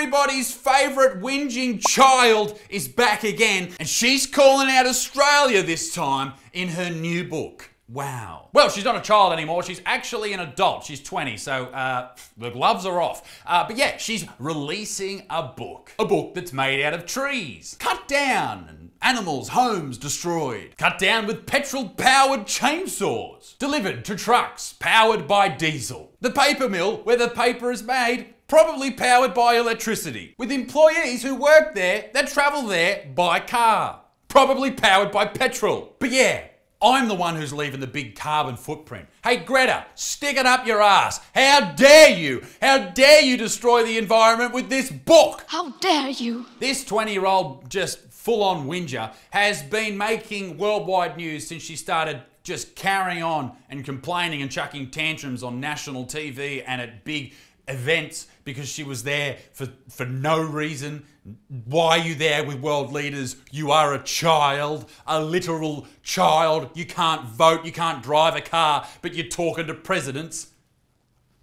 everybody's favourite whinging child is back again, and she's calling out Australia this time in her new book. Wow. Well, she's not a child anymore. She's actually an adult. She's 20, so the gloves are off. But yeah, she's releasing a book. A book that's made out of trees. Cut down and animals' homes destroyed. Cut down with petrol-powered chainsaws. Delivered to trucks powered by diesel. The paper mill where the paper is made, probably powered by electricity. With employees who work there that travel there by car. Probably powered by petrol. But yeah, I'm the one who's leaving the big carbon footprint. Hey Greta, stick it up your ass. How dare you? How dare you destroy the environment with this book? How dare you? This 20-year-old just full-on whinger has been making worldwide news since she started just carrying on and complaining and chucking tantrums on national TV and at big events because she was there for no reason. Why are you there with world leaders? You are a child, a literal child. You can't vote, you can't drive a car, but you're talking to presidents.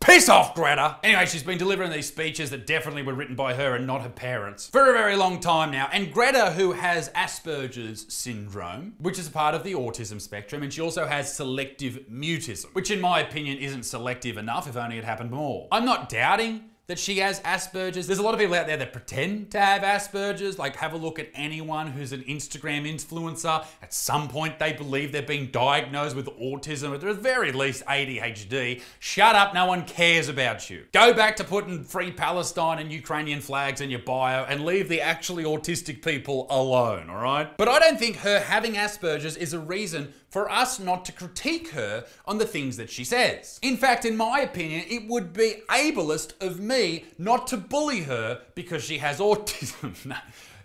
Piss off, Greta! Anyway, she's been delivering these speeches that definitely were written by her and not her parents for a very long time now. And Greta, who has Asperger's syndrome, which is a part of the autism spectrum, and she also has selective mutism, which in my opinion isn't selective enough, if only it happened more. I'm not doubting that she has Asperger's. There's a lot of people out there that pretend to have Asperger's. Like, have a look at anyone who's an Instagram influencer. At some point, they believe they're being diagnosed with autism, or at the very least ADHD. Shut up, no one cares about you. Go back to putting free Palestine and Ukrainian flags in your bio and leave the actually autistic people alone, all right? But I don't think her having Asperger's is a reason for us not to critique her on the things that she says. In fact, in my opinion, it would be ableist of me not to bully her because she has autism.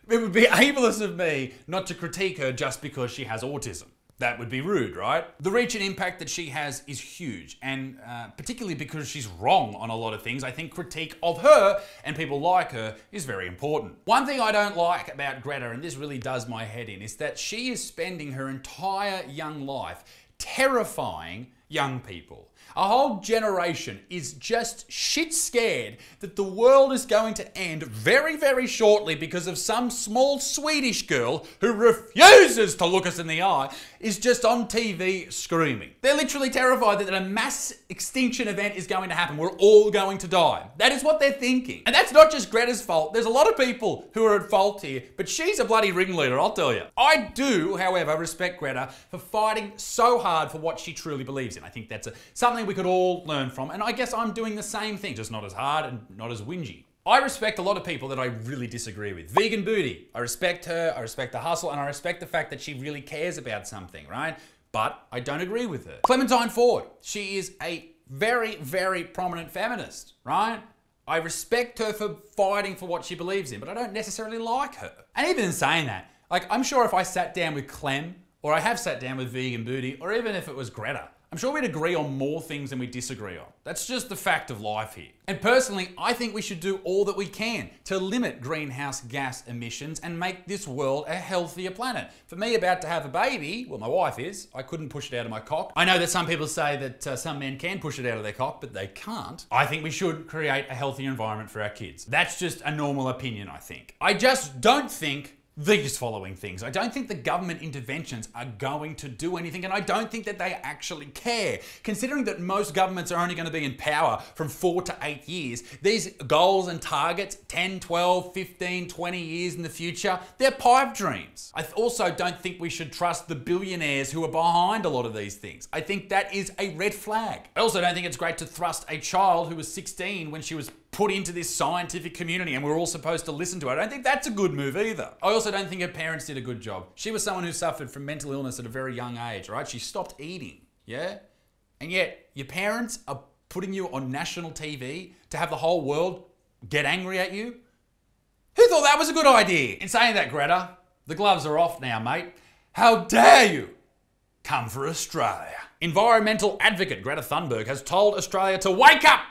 It would be ableist of me not to critique her just because she has autism. That would be rude, right? The reach and impact that she has is huge, and particularly because she's wrong on a lot of things, I think critique of her and people like her is very important. One thing I don't like about Greta, and this really does my head in, is that she is spending her entire young life terrifying young people. A whole generation is just shit scared that the world is going to end very, very shortly because of some small Swedish girl who refuses to look us in the eye is just on TV screaming. They're literally terrified that a mass extinction event is going to happen. We're all going to die. That is what they're thinking. And that's not just Greta's fault. There's a lot of people who are at fault here, but she's a bloody ringleader, I'll tell you. I do, however, respect Greta for fighting so hard for what she truly believes in. I think that's something we could all learn from, and I guess I'm doing the same thing, just not as hard and not as whingy. I respect a lot of people that I really disagree with. Vegan Booty, I respect her, I respect the hustle, and I respect the fact that she really cares about something, right? But I don't agree with her. Clementine Ford, she is a very, very prominent feminist, right? I respect her for fighting for what she believes in, but I don't necessarily like her. And even in saying that, like, I'm sure if I sat down with Clem, or I have sat down with Vegan Booty, or even if it was Greta, I'm sure we'd agree on more things than we disagree on. That's just the fact of life here. And personally, I think we should do all that we can to limit greenhouse gas emissions and make this world a healthier planet. For me, about to have a baby, well, my wife is, I couldn't push it out of my cock. I know that some people say that some men can push it out of their cock, but they can't. I think we should create a healthier environment for our kids. That's just a normal opinion, I think. I just don't think these following things. I don't think the government interventions are going to do anything, and I don't think that they actually care. Considering that most governments are only going to be in power from 4 to 8 years, these goals and targets, 10, 12, 15, 20 years in the future, they're pipe dreams. I also don't think we should trust the billionaires who are behind a lot of these things. I think that is a red flag. I also don't think it's great to thrust a child who was 16 when she was put into this scientific community and we're all supposed to listen to her. I don't think that's a good move either. I also don't think her parents did a good job. She was someone who suffered from mental illness at a very young age, right? She stopped eating, yeah? And yet, your parents are putting you on national TV to have the whole world get angry at you? Who thought that was a good idea? In saying that, Greta, the gloves are off now, mate. How dare you come for Australia? Environmental advocate Greta Thunberg has told Australia to wake up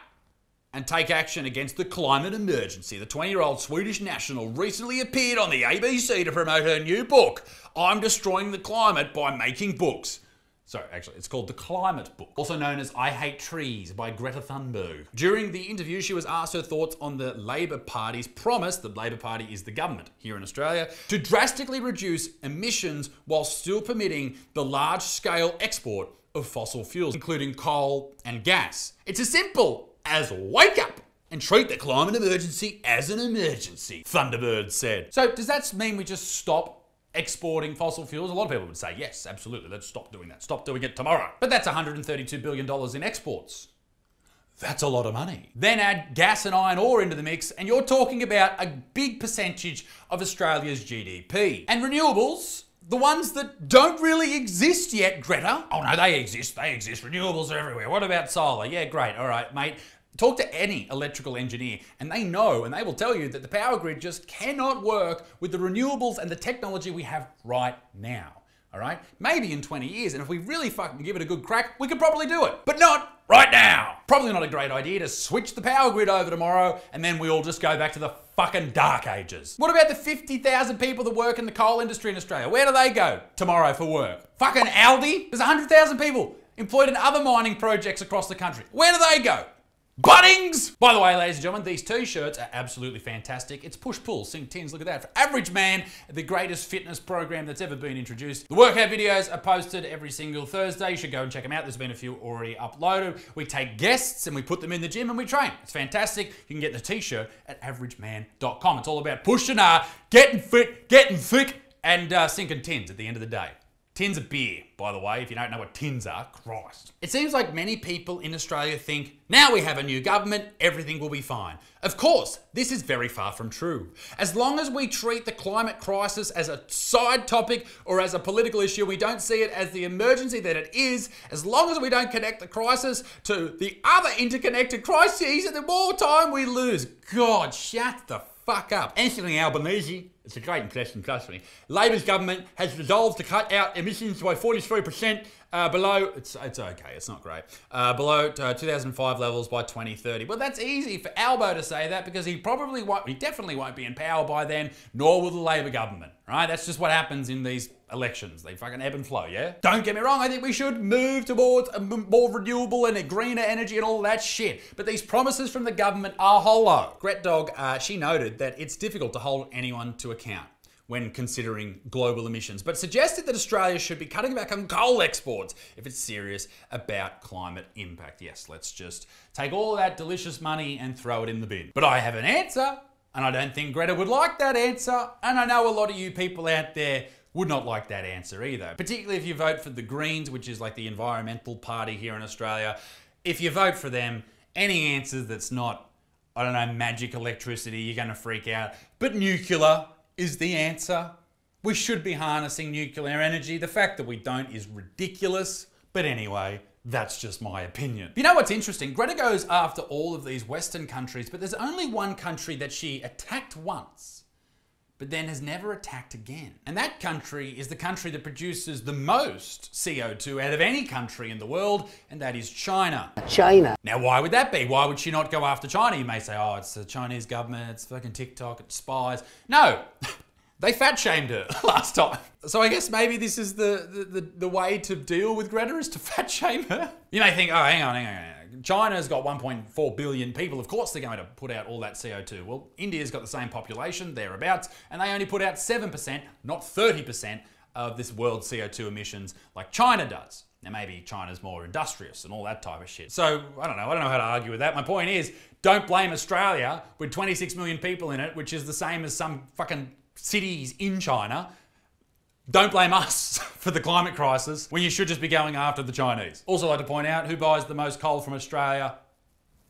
and take action against the climate emergency. The 20-year-old Swedish national recently appeared on the ABC to promote her new book, I'm Destroying the Climate by Making Books. Sorry, actually, it's called The Climate Book, also known as I Hate Trees by Greta Thunberg. During the interview, she was asked her thoughts on the Labor Party's promise, the Labor Party is the government here in Australia, to drastically reduce emissions while still permitting the large-scale export of fossil fuels, including coal and gas. It's as simple as wake up and treat the climate emergency as an emergency, Thunderbird said. So does that mean we just stop exporting fossil fuels? A lot of people would say, yes, absolutely, let's stop doing that. Stop doing it tomorrow. But that's $132 billion in exports. That's a lot of money. Then add gas and iron ore into the mix, and you're talking about a big percentage of Australia's GDP. And renewables, the ones that don't really exist yet, Greta. Oh no, they exist. Renewables are everywhere. What about solar? Yeah, great. All right, mate. Talk to any electrical engineer and they know and they will tell you that the power grid just cannot work with the renewables and the technology we have right now. All right? Maybe in 20 years, and if we really fucking give it a good crack, we could probably do it. But not right now. Probably not a great idea to switch the power grid over tomorrow and then we all just go back to the fucking dark ages. What about the 50,000 people that work in the coal industry in Australia? Where do they go tomorrow for work? Fucking Aldi? There's 100,000 people employed in other mining projects across the country. Where do they go? Bunnings! By the way, ladies and gentlemen, these t-shirts are absolutely fantastic. It's push-pull, sink tins, look at that. For Average Man, the greatest fitness program that's ever been introduced. The workout videos are posted every single Thursday. You should go and check them out. There's been a few already uploaded. We take guests and we put them in the gym and we train. It's fantastic. You can get the t-shirt at averageman.com. It's all about pushing, getting fit, getting thick, and sinking tins at the end of the day. Tins of beer, by the way, if you don't know what tins are, Christ. It seems like many people in Australia think, now we have a new government, everything will be fine. Of course, this is very far from true. As long as we treat the climate crisis as a side topic or as a political issue, we don't see it as the emergency that it is, as long as we don't connect the crisis to the other interconnected crises, the more time we lose. God, shut the fuck up. Anthony Albanese, it's a great impression, trust me. Labor's government has resolved to cut out emissions by 43% below, it's okay, it's not great, below 2005 levels by 2030. Well, that's easy for Albo to say that because he definitely won't be in power by then, nor will the Labor government, right? That's just what happens in these elections. They fucking ebb and flow, yeah? Don't get me wrong, I think we should move towards a more renewable and a greener energy and all that shit. But these promises from the government are hollow. Gret Dog, she noted that it's difficult to hold anyone to account when considering global emissions, but suggested that Australia should be cutting back on coal exports if it's serious about climate impact. Yes, let's just take all of that delicious money and throw it in the bin. But I have an answer, and I don't think Greta would like that answer, and I know a lot of you people out there would not like that answer either, particularly if you vote for the Greens, which is like the environmental party here in Australia. If you vote for them, any answer that's not, I don't know, magic electricity, you're going to freak out. But nuclear is the answer. We should be harnessing nuclear energy. The fact that we don't is ridiculous. But anyway, that's just my opinion. You know what's interesting? Greta goes after all of these Western countries, but there's only one country that she attacked once, but then has never attacked again. And that country is the country that produces the most CO2 out of any country in the world, and that is China. China. Now, why would that be? Why would she not go after China? You may say, oh, it's the Chinese government, it's fucking TikTok, it's spies. No, they fat shamed her last time. So I guess maybe this is the way to deal with Greta is to fat shame her. You may think, oh, hang on. China's got 1.4 billion people. Of course they're going to put out all that CO2. Well, India's got the same population, thereabouts, and they only put out 7%, not 30% of this world's CO2 emissions like China does. Now maybe China's more industrious and all that type of shit. So I don't know how to argue with that. My point is, don't blame Australia with 26 million people in it, which is the same as some fucking cities in China. Don't blame us for the climate crisis when you should just be going after the Chinese. Also like to point out, who buys the most coal from Australia?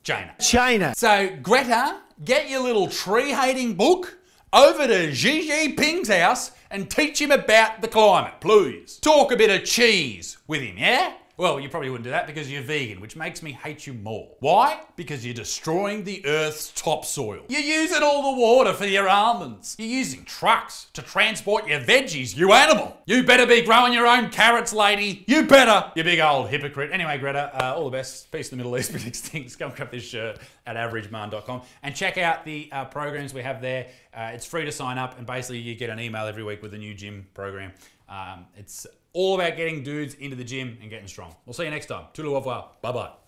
China. China. So Greta, get your little tree-hating book over to Xi Jinping's house and teach him about the climate, please. Talk a bit of cheese with him, yeah? Well, you probably wouldn't do that because you're vegan, which makes me hate you more. Why? Because you're destroying the Earth's topsoil. You're using all the water for your almonds. You're using trucks to transport your veggies, you animal. You better be growing your own carrots, lady. You better. You big old hypocrite. Anyway, Greta, all the best. Peace in the Middle East, next things. Go and grab this shirt at averageman.com and check out the programs we have there. It's free to sign up and basically you get an email every week with a new gym program. It's all about getting dudes into the gym and getting strong. We'll see you next time. Toodaloo, au revoir. Bye-bye.